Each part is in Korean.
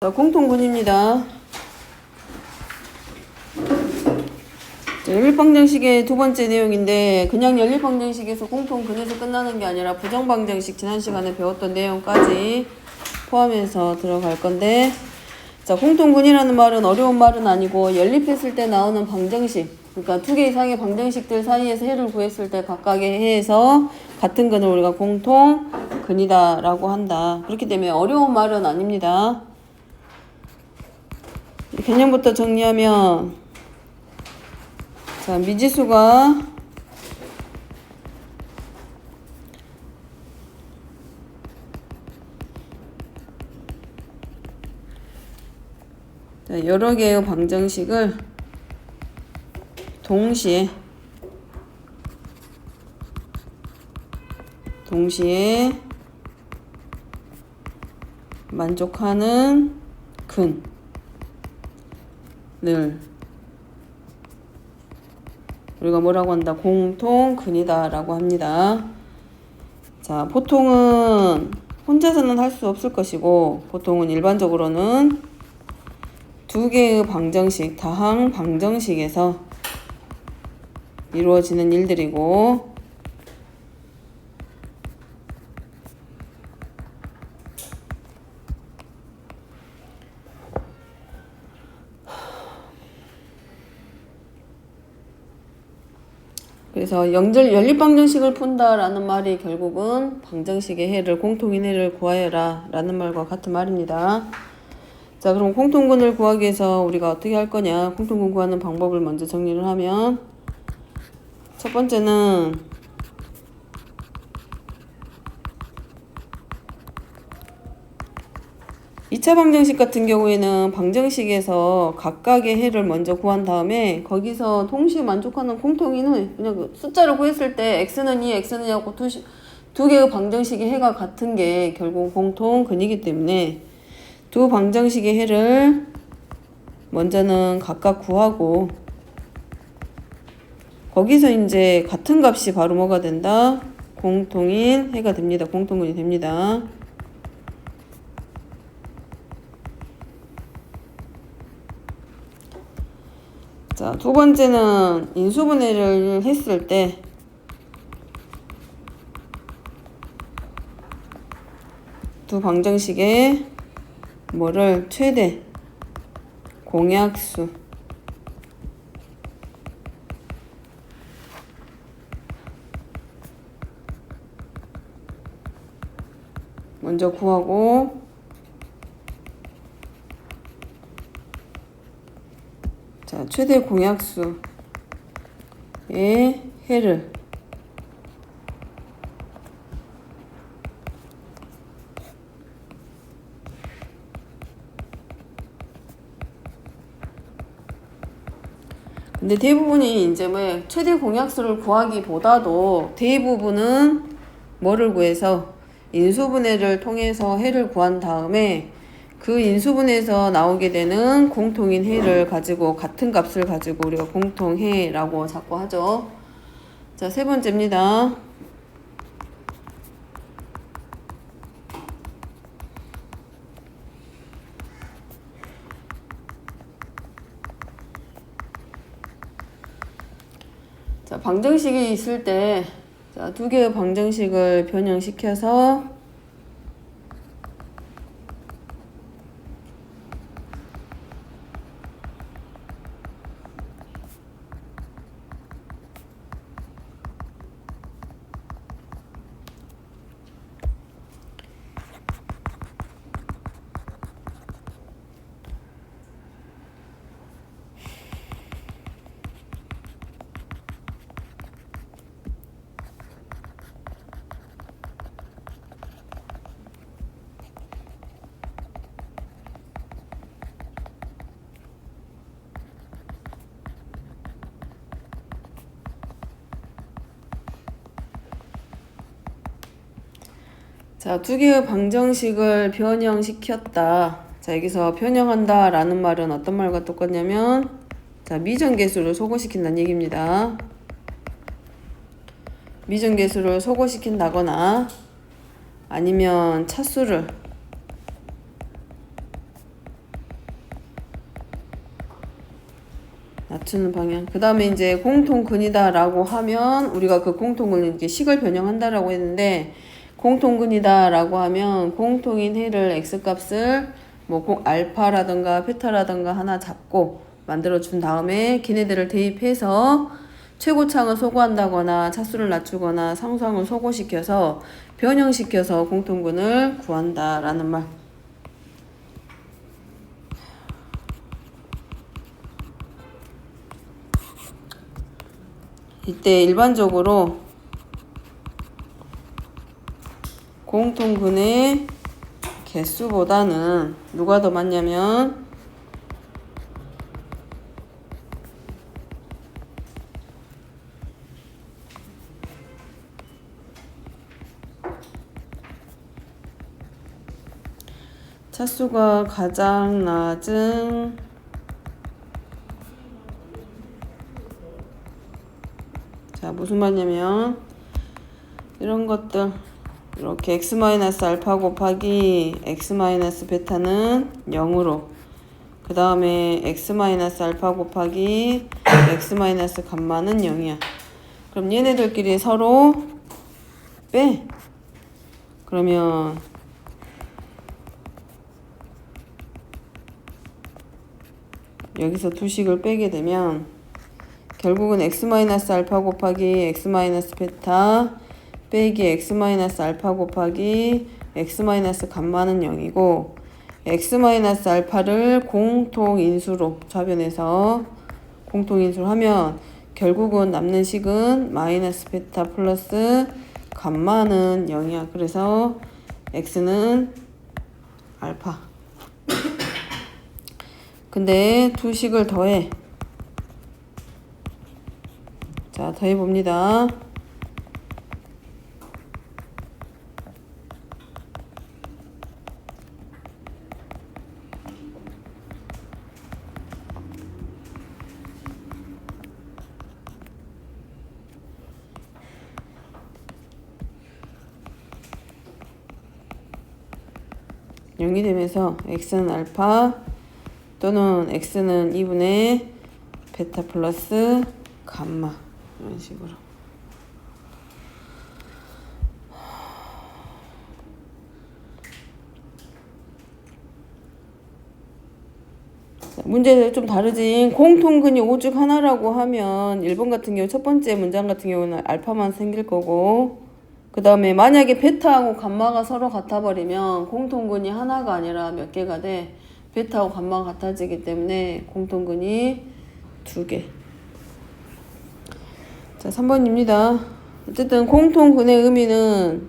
자, 공통분입니다. 연립방정식의 두 번째 내용인데, 그냥 연립방정식에서 공통근에서 끝나는 게 아니라 부정방정식 지난 시간에 배웠던 내용까지 포함해서 들어갈 건데, 자, 공통근이라는 말은 어려운 말은 아니고 연립했을 때 나오는 방정식, 그러니까 두 개 이상의 방정식들 사이에서 해를 구했을 때 각각의 해에서 같은 근을 우리가 공통근이다 라고 한다. 그렇기 때문에 어려운 말은 아닙니다. 개념부터 정리하면, 자, 미지수가 여러 개의 방정식을 동시에 만족하는 근을 우리가 뭐라고 한다? 공통근이다 라고 합니다. 자, 보통은 혼자서는 할 수 없을 것이고, 보통은 일반적으로는 두 개의 방정식, 다항 방정식에서 이루어지는 일들이고, 그래서 연립방정식을 푼다라는 말이 결국은 방정식의 해를, 공통인 해를 구하여라 라는 말과 같은 말입니다. 자, 그럼 공통근을 구하기 위해서 우리가 어떻게 할 거냐? 공통근 구하는 방법을 먼저 정리를 하면, 첫 번째는 (2차) 방정식 같은 경우에는 방정식에서 각각의 해를 먼저 구한 다음에 거기서 동시에 만족하는 공통인은 그냥 그 숫자를 구했을 때 x는 2, x는 2하고 두 개의 방정식의 해가 같은 게 결국 공통근이기 때문에 두 방정식의 해를 먼저는 각각 구하고, 거기서 이제 같은 값이 바로 뭐가 된다? 공통인 해가 됩니다. 공통근이 됩니다. 자, 두 번째는 인수분해를 했을 때 두 방정식의 뭐를 최대 공약수 먼저 구하고, 자, 최대 공약수의 해를 근데 대부분이 이제 뭐 최대 공약수를 구하기보다도 대부분은 뭐를 구해서 인수분해를 통해서 해를 구한 다음에 그 인수분해에서 나오게 되는 공통인 해를 가지고 같은 값을 가지고 우리가 공통해라고 자꾸 하죠. 자, 세 번째입니다. 자, 방정식이 있을 때, 자, 두 개의 방정식을 변형시켜서 자, 두 개의 방정식을 변형시켰다. 자, 여기서 변형한다 라는 말은 어떤 말과 똑같냐면, 자, 미정계수를 소거시킨다는 얘기입니다. 미정계수를 소거시킨다거나 아니면 차수를 낮추는 방향. 그 다음에 이제 공통근이다 라고 하면 우리가 그 공통근을 이렇게 식을 변형한다라고 했는데, 공통근이다 라고 하면 공통인 해를 x값을 뭐 알파라든가 베타라든가 하나 잡고 만들어 준 다음에 걔네들을 대입해서 최고창을 소거한다거나 차수를 낮추거나 상수항을 소거시켜서 변형시켜서 공통근을 구한다라는 말. 이때 일반적으로 공통근의 개수보다는 누가 더 많냐면 차수가 가장 낮은 자 무슨 말이냐면 이런 것들 이렇게 x-알파 곱하기 x-베타는 0으로 그 다음에 x-알파 곱하기 x-감마는 0이야. 그럼 얘네들끼리 서로 빼. 그러면 여기서 두 식을 빼게 되면 결국은 x-알파 곱하기 x-베타 빼기 x-알파 곱하기 x-감마는 0이고 x-알파를 공통인수로 좌변에서 공통인수로 하면 결국은 남는 식은 마이너스 베타 플러스 감마는 0이야. 그래서 x는 알파. 근데 두 식을 더해. 자, 더해봅니다. 영이 되면서 x는 알파 또는 x는 2분의 베타 플러스 감마 이런 식으로. 문제는 좀 다르지. 공통근이 오직 하나라고 하면 1번 같은 경우 첫 번째 문장 같은 경우는 알파만 생길 거고, 그 다음에 만약에 베타하고 감마가 서로 같아버리면 공통근이 하나가 아니라 몇 개가 돼. 베타하고 감마가 같아지기 때문에 공통근이 2개. 자, 3번입니다. 어쨌든 공통근의 의미는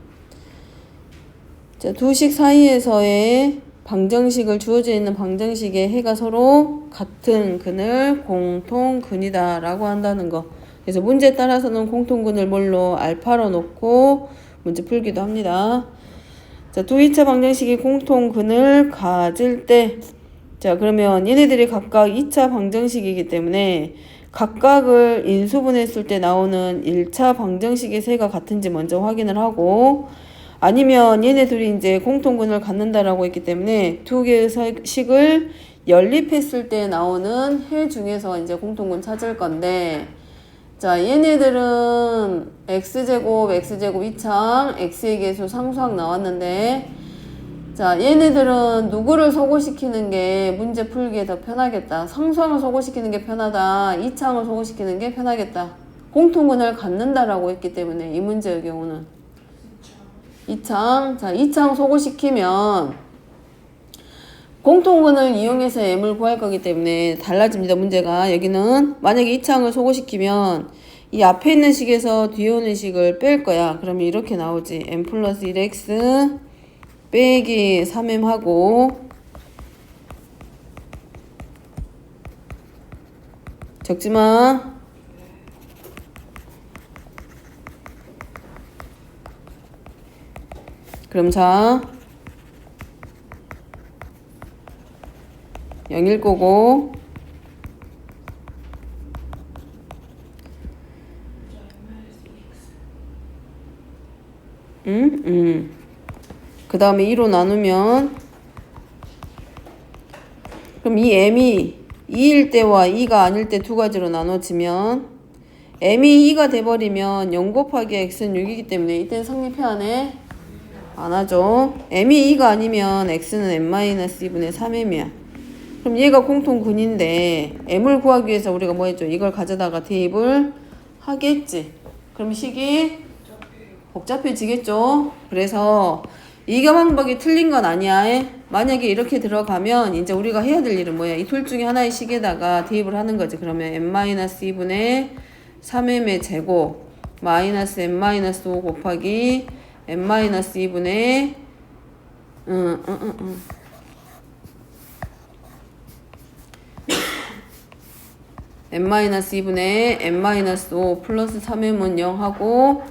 자, 두 식 사이에서의 방정식을 주어져 있는 방정식의 해가 서로 같은 근을 공통근이다 라고 한다는 거. 그래서 문제에 따라서는 공통근을 뭘로 알파로 놓고 문제 풀기도 합니다. 자, 두 2차 방정식이 공통근을 가질 때, 자, 그러면 얘네들이 각각 2차 방정식이기 때문에 각각을 인수분했을 때 나오는 1차 방정식의 세가 같은지 먼저 확인을 하고, 아니면 얘네 둘이 이제 공통근을 갖는다라고 했기 때문에 두 개의 식을 연립했을 때 나오는 해 중에서 이제 공통근 찾을 건데, 자, 얘네들은 x제곱 2창 x의 계수 상수항 나왔는데, 자, 얘네들은 누구를 소거시키는 게 문제 풀기에 더 편하겠다. 상수항을 소거시키는 게 편하다. 2창을 소거시키는 게 편하겠다. 공통근을 갖는다라고 했기 때문에 이 문제의 경우는 2창. 자, 2창 소거시키면 공통근을 이용해서 m을 구할 거기 때문에 달라집니다. 문제가. 여기는 만약에 2창을 소거시키면 이 앞에 있는 식에서 뒤에 오는 식을 뺄 거야. 그러면 이렇게 나오지. m 플러스 1x 빼기 3m 하고 적지마. 그럼 자 0일 거고 그 다음에 2로 나누면 그럼 이 m이 2일 때와 2가 아닐 때 두 가지로 나눠지면 m이 2가 돼버리면 0 곱하기 x는 6이기 때문에 이때는 성립해야 하네? 안 하죠. m이 2가 아니면 x는 n-2분의 3m이야. 그럼 얘가 공통근인데 m을 구하기 위해서 우리가 뭐 했죠? 이걸 가져다가 대입을 하겠지. 그럼 식이 복잡해지겠죠. 그래서 이가 방법이 틀린 건 아니야. 만약에 이렇게 들어가면 이제 우리가 해야 될 일은 뭐야? 이 둘 중에 하나의 식에다가 대입을 하는 거지. 그러면 n-2분의 3m의 제곱 마이너스 n-5 곱하기 n-2분의 n-2분의 n-5 플러스 3m은 0하고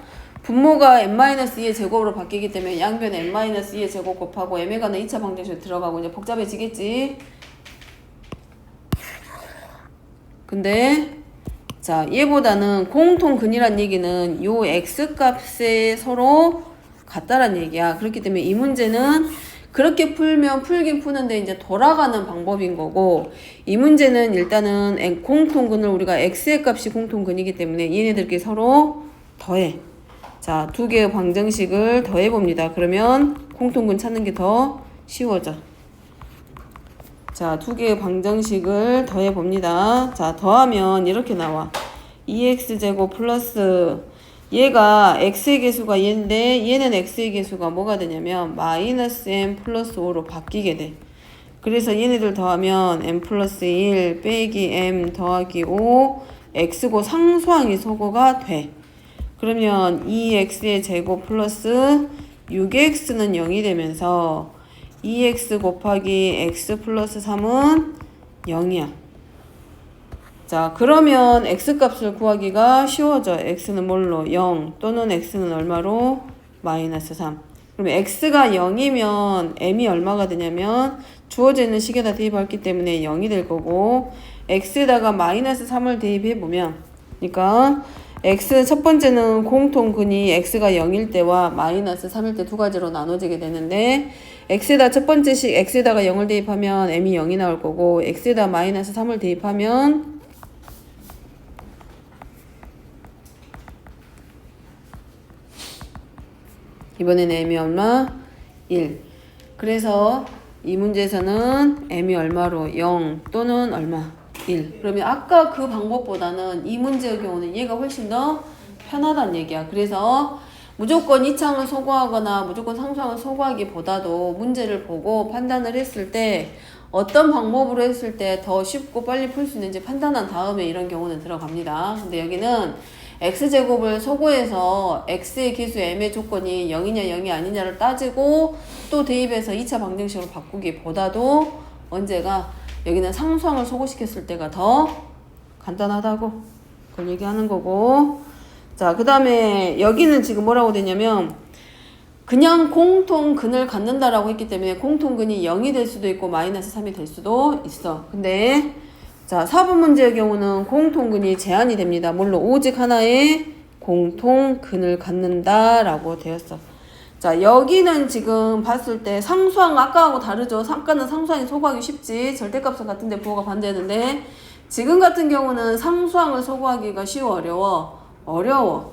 분모가 n-2의 제곱으로 바뀌기 때문에 양변에 n-2의 제곱 곱하고 m에 관한 2차 방정식으로 들어가고 이제 복잡해지겠지. 근데 자 얘보다는 공통근이란 얘기는 요 x값에 서로 같다란 얘기야. 그렇기 때문에 이 문제는 그렇게 풀면 풀긴 푸는데 이제 돌아가는 방법인 거고, 이 문제는 일단은 공통근을 우리가 x의 값이 공통근이기 때문에 얘네들끼리 서로 더해. 자, 두 개의 방정식을 더해 봅니다. 그러면 공통근 찾는 게 더 쉬워져. 자, 두 개의 방정식을 더해 봅니다. 자, 더하면 이렇게 나와. 2x제곱 플러스 얘가 x의 개수가 얘인데 얘는 x의 개수가 뭐가 되냐면 마이너스 m 플러스 5로 바뀌게 돼. 그래서 얘네들 더하면 m 플러스 1 빼기 m 더하기 5 x고 상수항이 소거가 돼. 그러면 2x의 제곱 플러스 6x는 0이 되면서 2x 곱하기 x 플러스 3은 0이야. 자, 그러면 x값을 구하기가 쉬워져. x는 뭘로? 0 또는 x는 얼마로? 마이너스 3. 그러면 x가 0이면 m이 얼마가 되냐면 주어져 있는 식에다 대입했기 때문에 0이 될 거고, x에다가 마이너스 3을 대입해보면, 그러니까 x 첫 번째는 공통근이 x가 0일 때와 마이너스 3일 때 두 가지로 나눠지게 되는데, x에다 첫 번째 식 x에다가 0을 대입하면 m이 0이 나올 거고, x에다 마이너스 3을 대입하면 이번에는 m이 얼마? 1. 그래서 이 문제에서는 m이 얼마로? 0 또는 얼마? 1. 그러면 아까 그 방법보다는 이 문제의 경우는 얘가 훨씬 더 편하다는 얘기야. 그래서 무조건 이창을 소거하거나 무조건 상수항을 소거하기보다도 문제를 보고 판단을 했을 때 어떤 방법으로 했을 때 더 쉽고 빨리 풀 수 있는지 판단한 다음에 이런 경우는 들어갑니다. 근데 여기는 x제곱을 소거해서 x의 기수 m의 조건이 0이냐 0이 아니냐를 따지고 또 대입해서 2차 방정식으로 바꾸기보다도 언제가 여기는 상수항을 소거시켰을 때가 더 간단하다고 그걸 얘기하는 거고. 자, 그 다음에 여기는 지금 뭐라고 되냐면 그냥 공통근을 갖는다라고 했기 때문에 공통근이 0이 될 수도 있고 마이너스 3이 될 수도 있어. 근데 자, 4번 문제의 경우는 공통근이 제한이 됩니다. 물론 오직 하나의 공통근을 갖는다라고 되었어. 자, 여기는 지금 봤을 때 상수항 아까하고 다르죠. 아까는 상수항이 소거하기 쉽지. 절대값은 같은데 부호가 반대했는데 지금 같은 경우는 상수항을 소거하기가 쉬워 어려워? 어려워.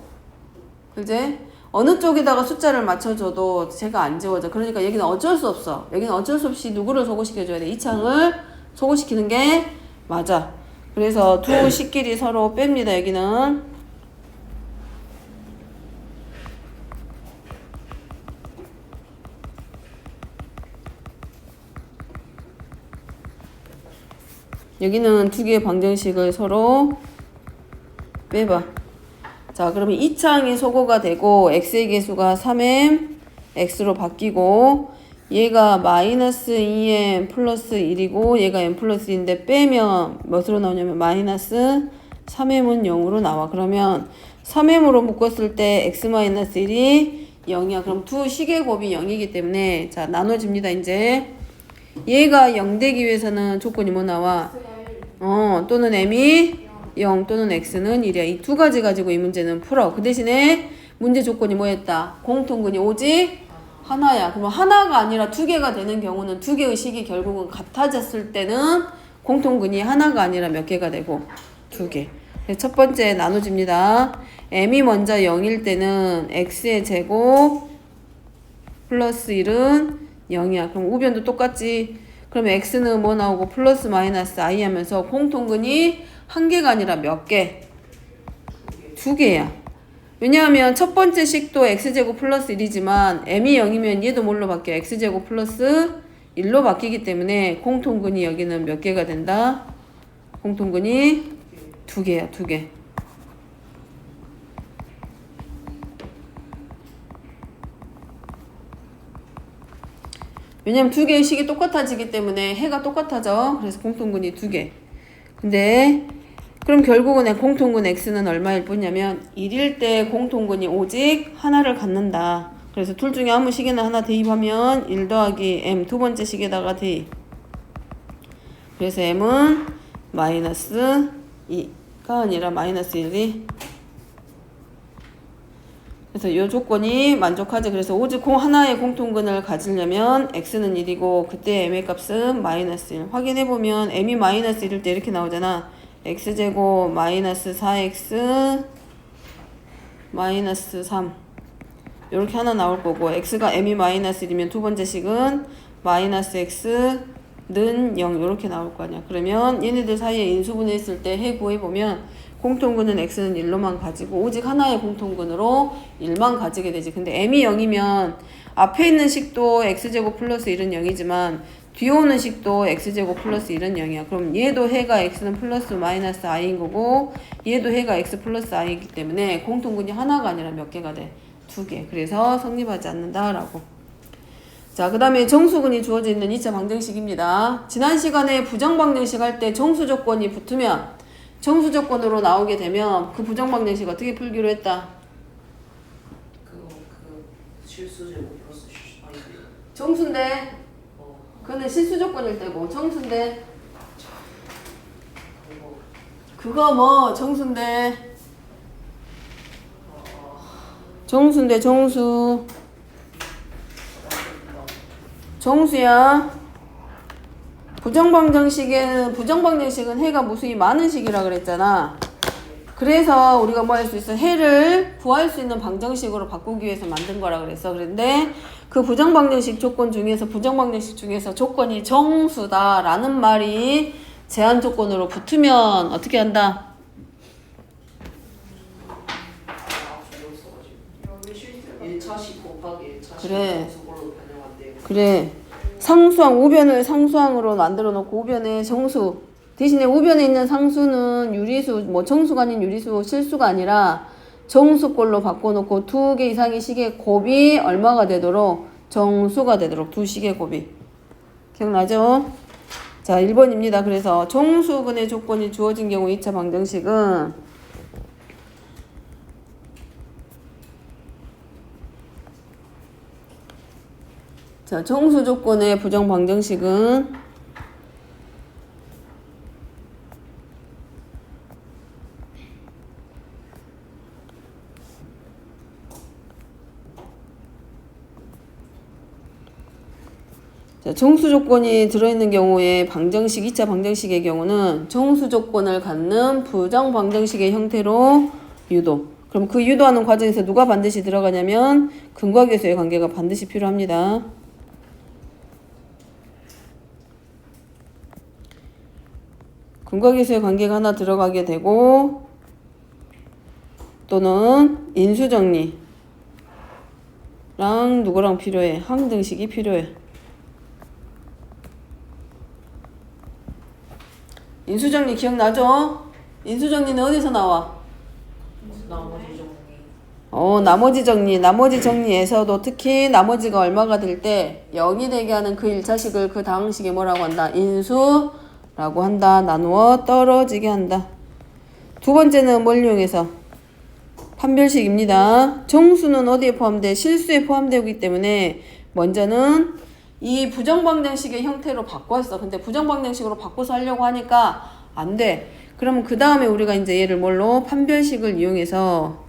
그지? 어느 쪽에다가 숫자를 맞춰줘도 제가 안 지워져. 그러니까 여기는 어쩔 수 없어. 여기는 어쩔 수 없이 누구를 소거시켜줘야 돼? 이 창을 소거시키는 게 맞아. 그래서 두 식끼리 서로 뺍니다. 여기는 여기는 두 개의 방정식을 서로 빼봐. 자, 그러면 이 창이 소거가 되고 x의 개수가 3m x로 바뀌고 얘가 마이너스 2m 플러스 1이고 얘가 m 플러스 2인데 빼면 몇으로 나오냐면 마이너스 3m은 0으로 나와. 그러면 3m으로 묶었을 때 x 마이너스 1이 0이야. 그럼 두 식의 곱이 0이기 때문에 자 나눠집니다. 이제 얘가 0 되기 위해서는 조건이 뭐 나와? 또는 m이 0 또는 x는 1이야. 이 두 가지 가지고 이 문제는 풀어. 그 대신에 문제 조건이 뭐였다? 공통근이 오직 하나야. 그러면 하나가 아니라 두 개가 되는 경우는 두 개의 식이 결국은 같아졌을 때는 공통근이 하나가 아니라 몇 개가 되고 2개. 첫 번째 나눠집니다. m이 먼저 0일 때는 x의 제곱 플러스 1은 0이야. 그럼 우변도 똑같지. 그러면 x는 뭐 나오고 플러스 마이너스 i 하면서 공통근이 한 개가 아니라 몇 개? 2개야. 왜냐하면 첫 번째 식도 x제곱 플러스 1이지만 m이 0이면 얘도 뭘로 바뀌어? x제곱 플러스 1로 바뀌기 때문에 공통근이 여기는 몇 개가 된다? 공통근이 2개야. 2개. 왜냐면 2개의 식이 똑같아지기 때문에 해가 똑같아져. 그래서 공통근이 2개. 근데 그럼 결국은 공통근 x는 얼마일 뿐이냐면 1일 때 공통근이 오직 하나를 갖는다. 그래서 둘 중에 아무 식에나 하나 대입하면 1 더하기 m 두 번째 식에다가 대입. 그래서 m은 마이너스 2가 아니라 마이너스 1이. 그래서 이 조건이 만족하지. 그래서 오직 하나의 공통근을 가지려면 x는 1이고 그때 m의 값은 마이너스 1. 확인해보면 m이 마이너스 1일 때 이렇게 나오잖아. x제곱 마이너스 4x 마이너스 3 이렇게 하나 나올 거고 x가 m이 마이너스 1이면 두 번째 식은 마이너스 x는 0 이렇게 나올 거 아니야. 그러면 얘네들 사이에 인수분해했을 때 해 구해보면 공통근은 x는 1로만 가지고 오직 하나의 공통근으로 1만 가지게 되지. 근데 m이 0이면 앞에 있는 식도 x제곱 플러스 1은 0이지만 뒤에 오는 식도 x제곱 플러스 1은 0이야. 그럼 얘도 해가 x는 플러스 마이너스 i인 거고 얘도 해가 x 플러스 i이기 때문에 공통근이 하나가 아니라 몇 개가 돼? 2개. 그래서 성립하지 않는다라고. 자, 그 다음에 정수근이 주어져 있는 2차 방정식입니다. 지난 시간에 부정방정식 할 때 정수 조건이 붙으면 정수 조건으로 나오게 되면 그 부정방정식 어떻게 풀기로 했다? 실수제곱 플러스 정수인데 그거는 실수 조건일 때고 정수인데 그거 뭐 정수인데 정수야. 부정방정식은 해가 무수히 많은 식이라 그랬잖아. 그래서 우리가 뭐 할 수 있어? 해를 구할 수 있는 방정식으로 바꾸기 위해서 만든 거라 그랬어. 그런데 그 부정방정식 중에서 조건이 정수다라는 말이 제한 조건으로 붙으면 어떻게 한다? 그래. 우변을 상수항으로 만들어 놓고 우변에 정수 대신에 우변에 있는 상수는 유리수, 정수가 아닌 유리수, 실수가 아니라 정수꼴로 바꿔놓고 2개 이상의 식의 곱이 얼마가 되도록? 정수가 되도록 2식의 곱이. 기억나죠? 자, 1번입니다. 그래서 정수근의 조건이 주어진 경우 2차 방정식은 자, 정수 조건의 부정 방정식은 자, 정수 조건이 들어있는 경우에 2차 방정식의 경우는 정수 조건을 갖는 부정 방정식의 형태로 유도. 그럼 그 유도하는 과정에서 누가 반드시 들어가냐면 근과 계수의 관계가 반드시 필요합니다. 근과 계수의 관계가 하나 들어가게 되고 또는 인수정리랑 누구랑 필요해? 항등식이 필요해. 인수정리 기억나죠? 인수정리는 어디서 나와? 나머지 정리. 나머지 정리에서도 특히 나머지가 얼마가 될 때 0이 되게 하는 그 1차식을 그 다음 식에 뭐라고 한다? 인수라고 한다. 나누어 떨어지게 한다. 두 번째는 뭘 이용해서? 판별식입니다. 정수는 어디에 포함돼? 실수에 포함되기 때문에 먼저는 이 부정방정식의 형태로 바꿨어. 근데 부정방정식으로 바꿔서 하려고 하니까 안 돼. 그러면 그 다음에 우리가 이제 얘를 뭘로? 판별식을 이용해서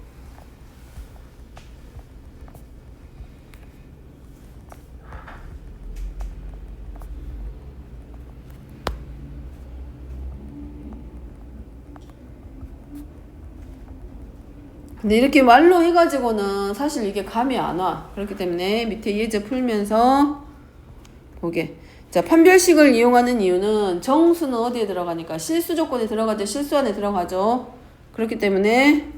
근데 이렇게 말로 해가지고는 사실 이게 감이 안 와. 그렇기 때문에 밑에 예제 풀면서 보게. 자, 판별식을 이용하는 이유는 정수는 어디에 들어가니까 실수 조건에 들어가죠. 실수 안에 들어가죠. 그렇기 때문에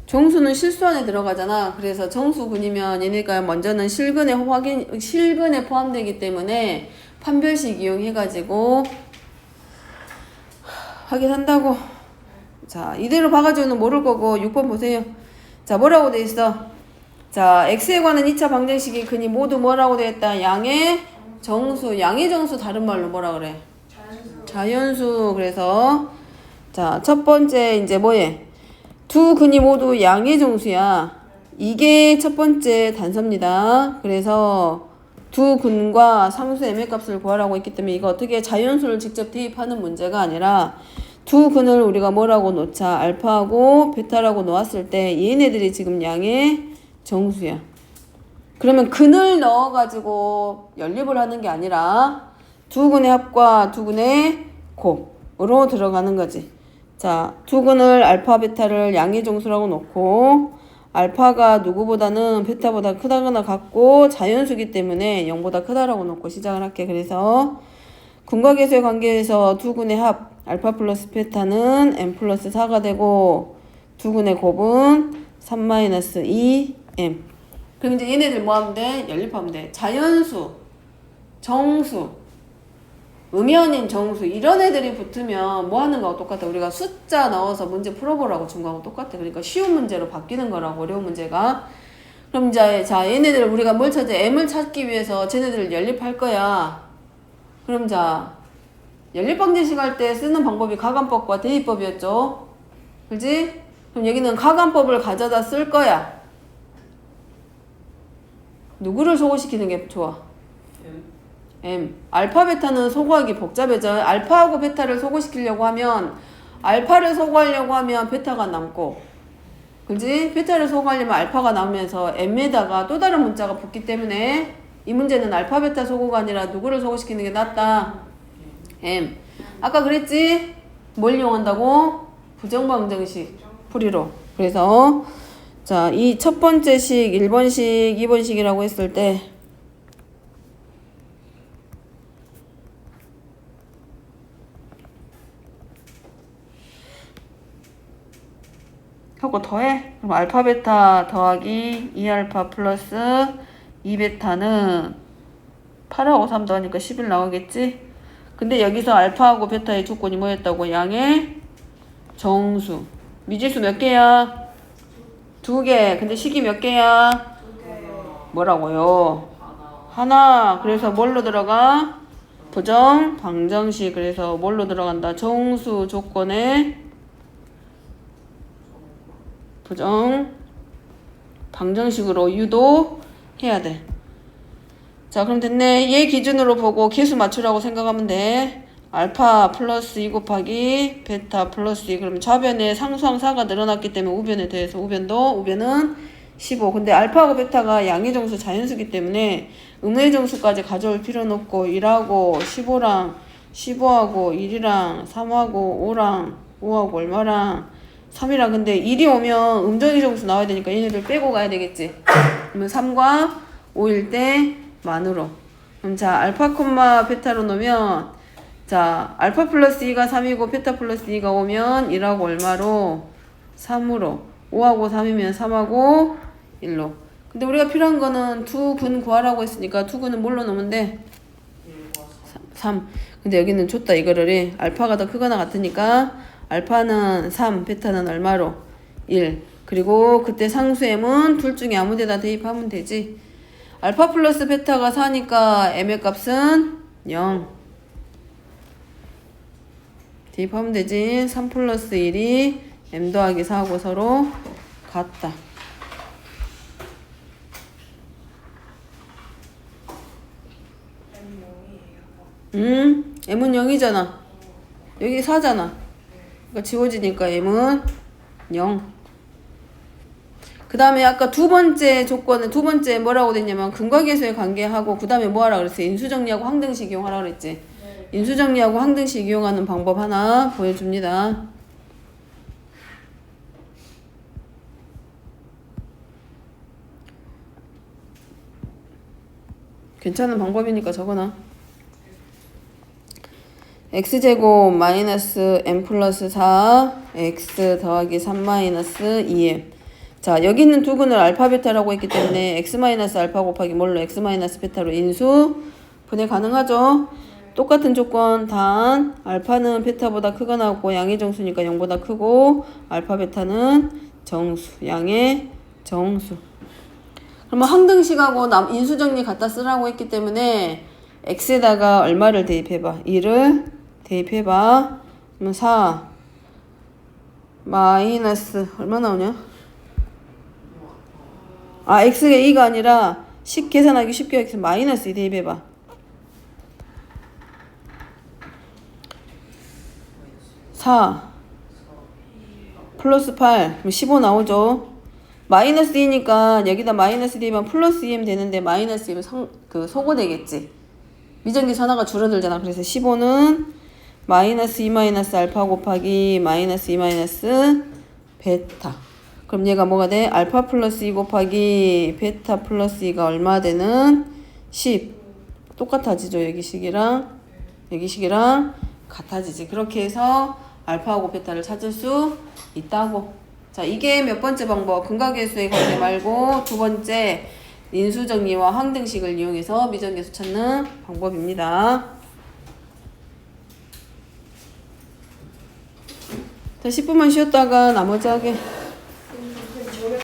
정수는 실수 안에 들어가잖아. 그래서 정수군이면 얘네가 먼저는 실근에 포함되기 때문에 판별식 이용해가지고 확인한다고. 자, 이대로 봐가지고는 모를 거고 6번 보세요. 자, 뭐라고 돼 있어? 자, x에 관한 2차 방정식이 근이 모두 뭐라고 돼 있다? 양의 정수. 양의 정수 다른 말로 뭐라 그래? 자연수. 그래서 자, 첫 번째 이제 뭐예? 두 근이 모두 양의 정수야. 이게 첫 번째 단서입니다. 그래서 두 근과 상수 m의 값을 구하라고 했기 때문에 이거 어떻게 자연수를 직접 대입하는 문제가 아니라 두 근을 우리가 뭐라고 놓자? 알파하고 베타라고 놓았을 때 얘네들이 지금 양의 정수야. 그러면 근을 넣어가지고 연립을 하는 게 아니라 두 근의 합과 두 근의 곱으로 들어가는 거지. 자, 두 근을 알파, 베타를 양의 정수라고 놓고 알파가 누구보다는 베타보다 크다거나 같고 자연수기 때문에 0보다 크다라고 놓고 시작을 할게. 그래서 근과 계수의 관계에서 두 근의 합 알파 플러스 베타는 m 플러스 4가 되고 두 근의 곱은 3-2m. 그럼 이제 얘네들 뭐 하면 돼? 연립하면 돼. 자연수, 정수, 음연인 정수 이런 애들이 붙으면 뭐 하는 거하고 똑같아. 우리가 숫자 넣어서 문제 풀어보라고 준 거하고 똑같아. 그러니까 쉬운 문제로 바뀌는 거라고 어려운 문제가. 그럼 이제 자 얘네들 우리가 뭘 찾아? m을 찾기 위해서 쟤네들을 연립할 거야. 그럼 자 연립방정식 할 때 쓰는 방법이 가감법과 대입법이었죠. 그지? 그럼 여기는 가감법을 가져다 쓸 거야. 누구를 소거시키는 게 좋아? M. 알파 베타는 소거하기 복잡해져. 알파하고 베타를 소거시키려고 하면 알파를 소거하려고 하면 베타가 남고 그지? 베타를 소거하려면 알파가 남으면서 M에다가 또 다른 문자가 붙기 때문에 이 문제는 알파 베타 소거가 아니라 누구를 소거시키는 게 낫다? M. 아까 그랬지? 뭘 이용한다고? 부정방정식 풀이로. 그래서 자, 이 첫 번째 식 1번식 2번식이라고 했을 때 하고 더해? 그럼 알파 베타 더하기 2알파 플러스 2베타는 8하고 3 더하니까 11 나오겠지? 근데 여기서 알파하고 베타의 조건이 뭐였다고? 양의 정수. 미지수 몇 개야? 2개. 근데 식이 몇 개야? 뭐라고요? 하나. 그래서 뭘로 들어가? 부정 방정식. 그래서 뭘로 들어간다? 정수 조건에 부정 방정식으로 유도해야 돼. 자, 그럼 됐네. 얘 기준으로 보고 계수 맞추라고 생각하면 돼. 알파 플러스 2 곱하기 베타 플러스 2. 그럼 좌변에 상수항 4가 늘어났기 때문에 우변에 대해서 우변은 15. 근데 알파하고 베타가 양의 정수 자연수기 때문에 음의 정수까지 가져올 필요는 없고 1하고 15랑 15하고 1이랑 3하고 5랑 5하고 얼마랑 3이랑. 근데 1이 오면 음정의 정수 나와야 되니까 얘네들 빼고 가야 되겠지. 그러면 3과 5일 때 만으로. 그럼 자 알파 콤마 베타로 놓으면 자 알파 플러스 2가 3이고 베타 플러스 2가 오면 1하고 얼마로? 3으로. 5하고 3이면 3하고 1로. 근데 우리가 필요한 거는 두 근 구하라고 했으니까 두 근은 뭘로 놓으면 돼? 3. 근데 여기는 줬다 이거를 알파가 더 크거나 같으니까 알파는 3, 베타는 얼마로? 1. 그리고 그때 상수 m은 둘 중에 아무 데다 대입하면 되지. 알파 플러스 베타가 4니까 m의 값은 0. 대입하면 되지. 3 플러스 1이 m 더하기 4하고 서로 같다. m은 0이잖아. 여기 4잖아. 그러니까 지워지니까 m은 0. 그 다음에 아까 두 번째 조건은 두 번째 뭐라고 됐냐면 근과계수의 관계하고 그 다음에 뭐 하라 그랬어요? 인수정리하고 항등식 이용하라 그랬지. 인수정리하고 항등식 이용하는 방법 하나 보여줍니다. 괜찮은 방법이니까 적어놔. x제곱 마이너스 m 플러스 4 x 더하기 3 마이너스 2m. 자, 여기 있는 두 근을 알파 베타라고 했기 때문에 x 마이너스 알파 곱하기 뭘로 x 마이너스 베타로 인수 분해 가능하죠. 똑같은 조건 단 알파는 베타보다 크거나 같고 양의 정수니까 0보다 크고 알파 베타는 정수 양의 정수. 그러면 항등식하고 인수정리 갖다 쓰라고 했기 때문에 x에다가 얼마를 대입해봐. 2를 대입해봐. 그러면 4 마이너스 얼마 나오냐? 아, x가 2가 아니라 계산하기 쉽게 x 마이너스 2 대입해봐. 4 플러스 8 그럼 15 나오죠. 마이너스 2니까 여기다 마이너스 2면 플러스 2면 되는데 마이너스 2면 소거 되겠지. 미정계수 하나가 줄어들잖아. 그래서 15는 마이너스 2 마이너스 알파 곱하기 마이너스 2 마이너스 베타. 그럼 얘가 뭐가 돼? 알파 플러스 2 곱하기 베타 플러스 2가 얼마 되는? 10. 똑같아지죠. 여기 식이랑 같아지지. 그렇게 해서 알파하고 베타를 찾을 수 있다고. 자, 이게 몇 번째 방법? 근과계수의 관계 말고 두 번째 인수정리와 항등식을 이용해서 미정계수 찾는 방법입니다. 자, 10분만 쉬었다가 나머지 하게.